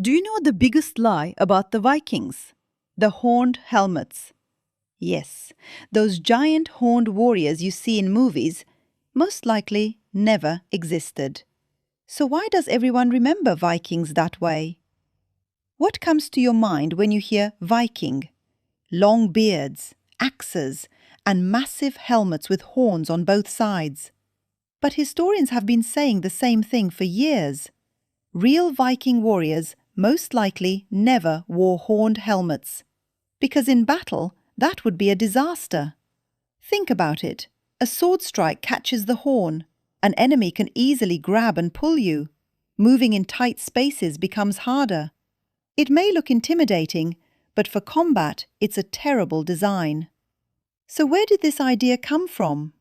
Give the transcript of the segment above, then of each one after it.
Do you know the biggest lie about the Vikings? The horned helmets. Yes, those giant horned warriors you see in movies most likely never existed. So why does everyone remember Vikings that way? What comes to your mind when you hear Viking? Long beards, axes, and massive helmets with horns on both sides. But historians have been saying the same thing for years. Real Viking warriors most likely never wore horned helmets, because in battle that would be a disaster. Think about it. A sword strike catches the horn. An enemy can easily grab and pull you. Moving in tight spaces becomes harder. It may look intimidating, but for combat it's a terrible design. So where did this idea come from?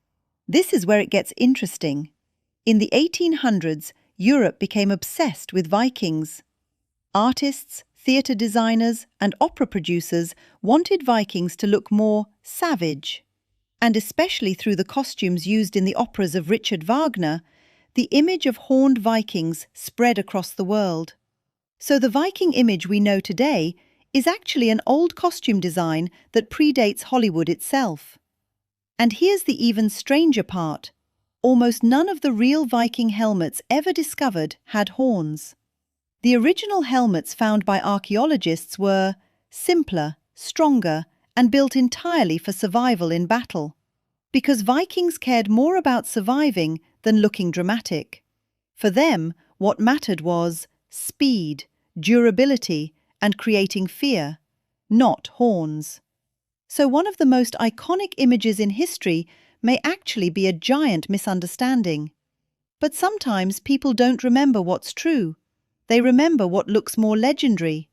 This is where it gets interesting. In the 1800s, Europe became obsessed with Vikings. Artists, theatre designers, and opera producers wanted Vikings to look more savage. And especially through the costumes used in the operas of Richard Wagner, the image of horned Vikings spread across the world. So the Viking image we know today is actually an old costume design that predates Hollywood itself. And here's the even stranger part. Almost none of the real Viking helmets ever discovered had horns. The original helmets found by archaeologists were simpler, stronger, and built entirely for survival in battle, because Vikings cared more about surviving than looking dramatic. For them, what mattered was speed, durability, and creating fear, not horns. So one of the most iconic images in history may actually be a giant misunderstanding. But sometimes people don't remember what's true. They remember what looks more legendary.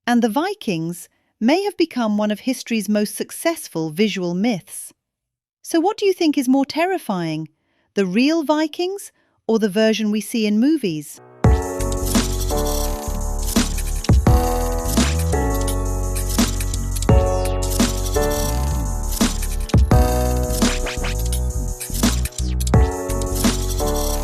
And the Vikings may have become one of history's most successful visual myths. So what do you think is more terrifying, the real Vikings or the version we see in movies?